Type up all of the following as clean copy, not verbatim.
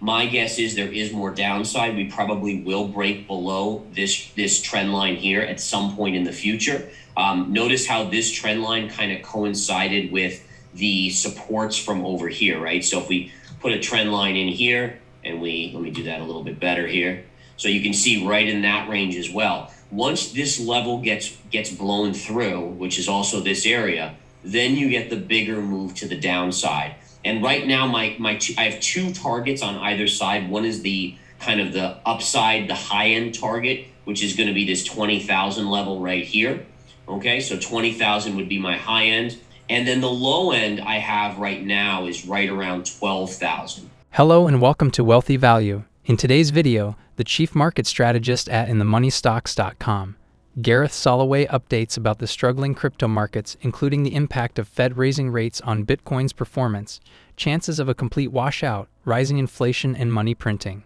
my guess is there is more downside. We probably will break below this trend line here at some point in the future. Notice how this trend line kind of coincided with the supports from over here, right? So if we put a trend line in here and let me do that a little bit better here. So you can see right in that range as well. Once this level gets blown through, which is also this area, then you get the bigger move to the downside. And right now, I have two targets on either side. One is the kind of the upside, the high end target, which is going to be this 20,000 level right here. Okay, so 20,000 would be my high end. And then the low end I have right now is right around 12,000. Hello and welcome to Wealthy Value. In today's video, the chief market strategist at InTheMoneyStocks.com, Gareth Soloway, updates about the struggling crypto markets, including the impact of Fed raising rates on Bitcoin's performance, chances of a complete washout, rising inflation, and money printing.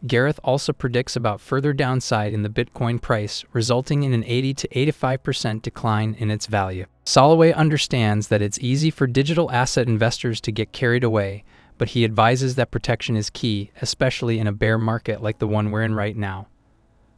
Gareth also predicts about further downside in the Bitcoin price, resulting in an 80 to 85% decline in its value. Soloway understands that it's easy for digital asset investors to get carried away, but he advises that protection is key, especially in a bear market like the one we're in right now.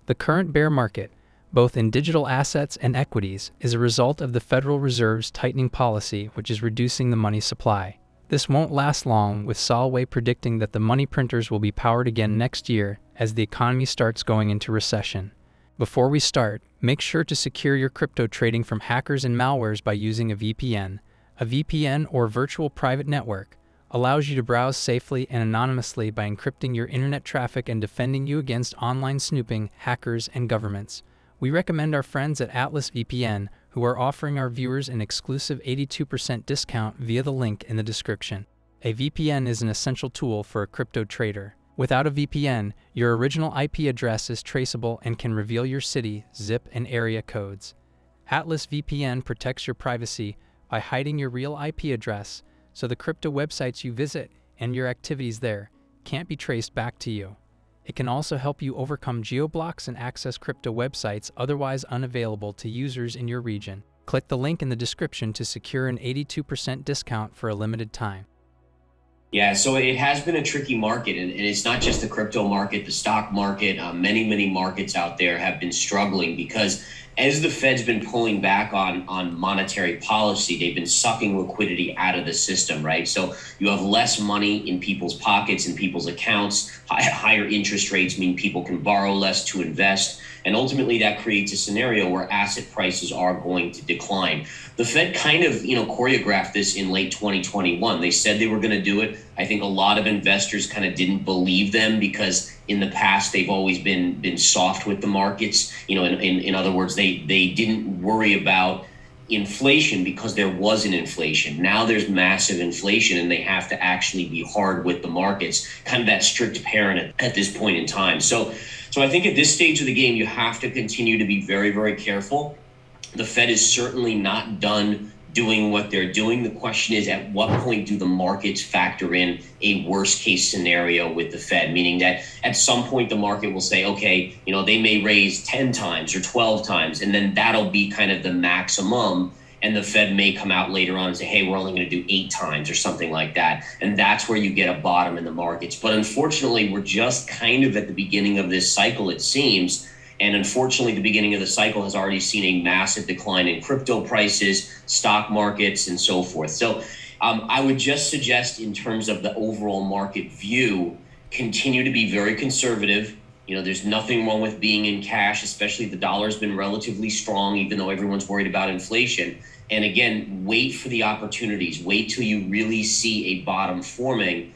The current bear market, both in digital assets and equities, is a result of the Federal Reserve's tightening policy, which is reducing the money supply. This won't last long, with Soloway predicting that the money printers will be powered again next year as the economy starts going into recession. Before we start, make sure to secure your crypto trading from hackers and malwares by using a VPN. A VPN, or virtual private network, allows you to browse safely and anonymously by encrypting your internet traffic and defending you against online snooping, hackers, and governments. We recommend our friends at AtlasVPN, who are offering our viewers an exclusive 82% discount via the link in the description. A VPN is an essential tool for a crypto trader. Without a VPN, your original IP address is traceable and can reveal your city, zip, and area codes. AtlasVPN protects your privacy by hiding your real IP address, so the crypto websites you visit and your activities there can't be traced back to you. It can also help you overcome geoblocks and access crypto websites otherwise unavailable to users in your region. Click the link in the description to secure an 82% discount for a limited time. Yeah, so it has been a tricky market, and it's not just the crypto market, the stock market. Many markets out there have been struggling because as the Fed's been pulling back on monetary policy, they've been sucking liquidity out of the system, right? So you have less money in people's pockets, in people's accounts. Higher interest rates mean people can borrow less to invest. And ultimately, that creates a scenario where asset prices are going to decline. The Fed kind of, choreographed this in late 2021. They said they were going to do it. I think a lot of investors kind of didn't believe them because in the past they've always been soft with the markets. In other words, they didn't worry about inflation because there wasn't inflation. Now there's massive inflation and they have to actually be hard with the markets, kind of that strict parent at this point in time. So I think at this stage of the game, you have to continue to be very, very careful. The Fed is certainly not done doing what they're doing. The question is, at what point do the markets factor in a worst case scenario with the Fed? Meaning that at some point the market will say, okay, they may raise 10 times or 12 times, and then that'll be kind of the maximum. And the Fed may come out later on and say, hey, we're only going to do 8 times or something like that. And that's where you get a bottom in the markets. But unfortunately, we're just kind of at the beginning of this cycle, it seems. And unfortunately, the beginning of the cycle has already seen a massive decline in crypto prices, stock markets, and so forth. So I would just suggest, in terms of the overall market view, continue to be very conservative. There's nothing wrong with being in cash, especially the dollar's been relatively strong, even though everyone's worried about inflation. And again, wait for the opportunities. Wait till you really see a bottom forming.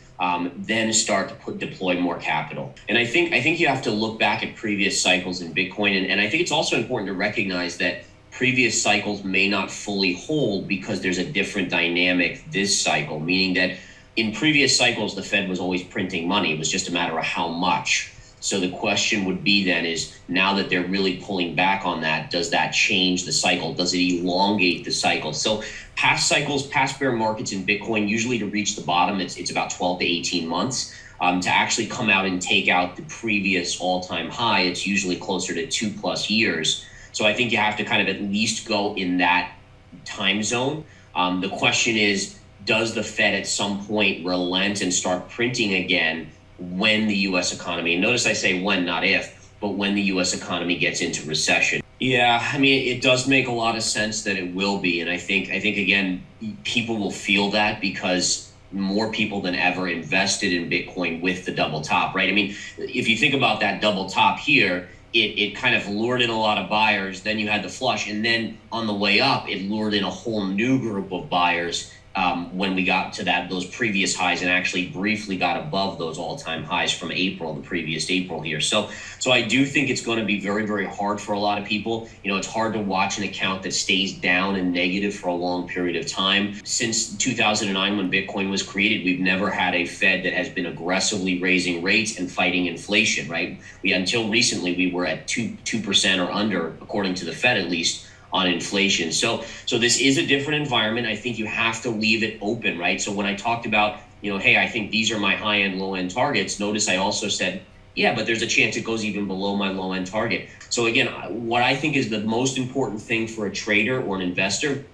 Then start to deploy more capital. And I think you have to look back at previous cycles in Bitcoin. And I think it's also important to recognize that previous cycles may not fully hold because there's a different dynamic this cycle, meaning that in previous cycles, the Fed was always printing money. It was just a matter of how much. So the question would be then is, now that they're really pulling back on that, does that change the cycle? Does it elongate the cycle? So past cycles, past bear markets in Bitcoin, usually to reach the bottom, it's about 12 to 18 months. To actually come out and take out the previous all-time high, it's usually closer to 2+ years. So I think you have to kind of at least go in that time zone. The question is, does the Fed at some point relent and start printing again? when the US economy, and notice I say when, not if, but when the US economy gets into recession. Yeah, I mean, it does make a lot of sense that it will be. And I think again, people will feel that because more people than ever invested in Bitcoin with the double top, right? I mean, if you think about that double top here, it kind of lured in a lot of buyers. Then you had the flush. And then on the way up, it lured in a whole new group of buyers when we got to those previous highs and actually briefly got above those all-time highs from April, the previous April here. So I do think it's going to be very, very hard for a lot of people. It's hard to watch an account that stays down and negative for a long period of time. Since 2009, when Bitcoin was created, we've never had a Fed that has been aggressively raising rates and fighting inflation, right? Until recently, we were at 2% or under, according to the Fed at least, on inflation. So this is a different environment. I think you have to leave it open, right? So when I talked about, hey, I think these are my high end, low end targets, notice I also said, yeah, but there's a chance it goes even below my low end target. So again, what I think is the most important thing for a trader or an investor,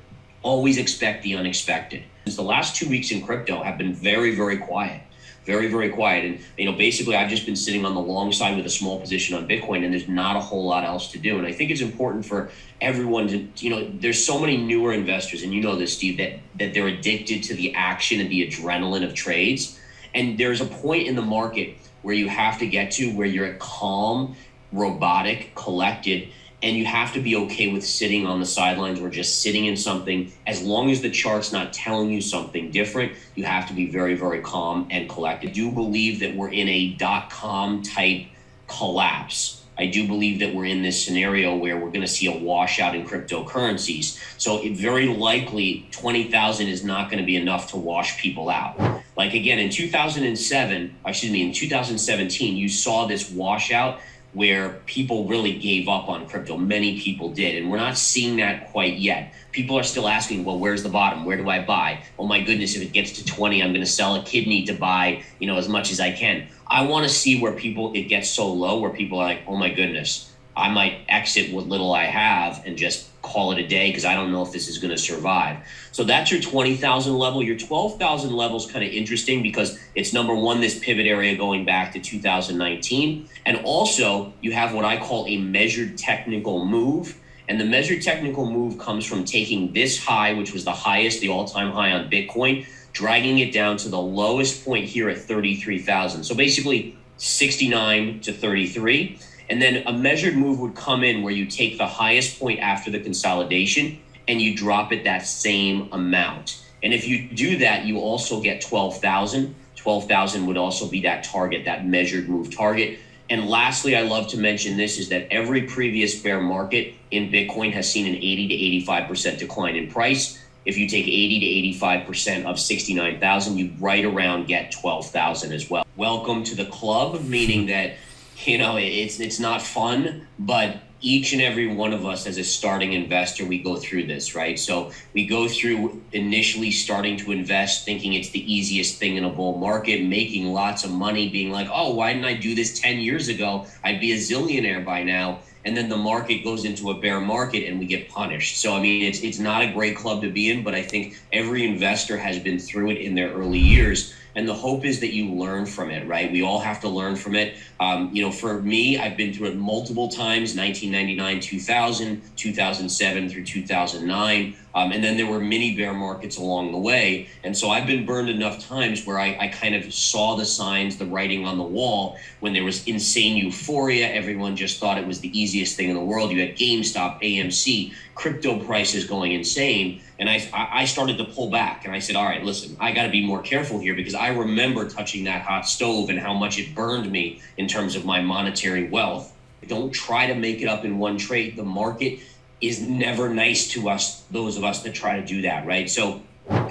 always expect the unexpected. The last 2 weeks in crypto have been very, very quiet. Very, very quiet. And, basically I've just been sitting on the long side with a small position on Bitcoin, and there's not a whole lot else to do. And I think it's important for everyone to, there's so many newer investors, and this, Steve, that they're addicted to the action and the adrenaline of trades. And there's a point in the market where you have to get to where you're calm, robotic, collected, and you have to be okay with sitting on the sidelines or just sitting in something. As long as the chart's not telling you something different, you have to be very, very calm and collected. I do believe that we're in a .com type collapse. I do believe that we're in this scenario where we're going to see a washout in cryptocurrencies. So it very likely 20,000 is not going to be enough to wash people out. Like again, in 2017, you saw this washout where people really gave up on crypto. Many people did. And we're not seeing that quite yet. People are still asking, well, where's the bottom? Where do I buy? Oh my goodness, if it gets to 20, I'm going to sell a kidney to buy, as much as I can. I want to see where it gets so low where people are like, oh my goodness, I might exit what little I have and just call it a day because I don't know if this is going to survive. So that's your 20,000 level. Your 12,000 level is kind of interesting because it's number one, this pivot area going back to 2019. And also you have what I call a measured technical move. And the measured technical move comes from taking this high, which was the highest, the all-time high on Bitcoin, dragging it down to the lowest point here at 33,000. So basically 69 to 33. And then a measured move would come in where you take the highest point after the consolidation and you drop it that same amount. And if you do that, you also get 12,000. 12,000 would also be that target, that measured move target. And lastly, I love to mention this is that every previous bear market in Bitcoin has seen an 80 to 85% decline in price. If you take 80 to 85% of 69,000, you right around get 12,000 as well. Welcome to the club, meaning that it's not fun, but each and every one of us as a starting investor, we go through this, right? So we go through initially starting to invest, thinking it's the easiest thing in a bull market, making lots of money, being like, oh, why didn't I do this 10 years ago? I'd be a zillionaire by now. And then the market goes into a bear market and we get punished. So, I mean, it's not a great club to be in, but I think every investor has been through it in their early years. And the hope is that you learn from it, right? We all have to learn from it. For me, I've been through it multiple times, 1999, 2000, 2007 through 2009. And then there were mini bear markets along the way. And so I've been burned enough times where I kind of saw the signs, the writing on the wall when there was insane euphoria. Everyone just thought it was the easiest thing in the world. You had GameStop, AMC, crypto prices going insane. And I started to pull back and I said, all right, listen, I got to be more careful here because I remember touching that hot stove and how much it burned me in terms of my monetary wealth. Don't try to make it up in one trade. The market is never nice to us, those of us that try to do that, right? So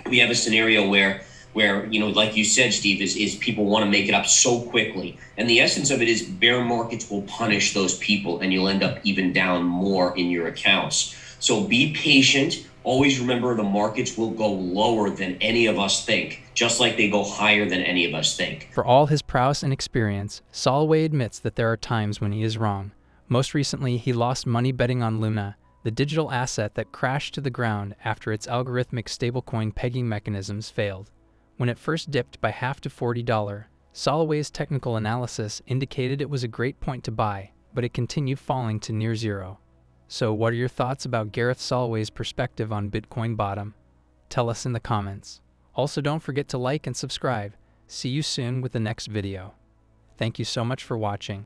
we have a scenario where like you said, Steve, is people want to make it up so quickly. And the essence of it is bear markets will punish those people and you'll end up even down more in your accounts. So be patient. Always remember the markets will go lower than any of us think, just like they go higher than any of us think. For all his prowess and experience, Soloway admits that there are times when he is wrong. Most recently, he lost money betting on Luna, the digital asset that crashed to the ground after its algorithmic stablecoin pegging mechanisms failed. When it first dipped by half to $40, Soloway's technical analysis indicated it was a great point to buy, but it continued falling to near zero. So what are your thoughts about Gareth Soloway's perspective on Bitcoin bottom? Tell us in the comments. Also, don't forget to like and subscribe. See you soon with the next video. Thank you so much for watching.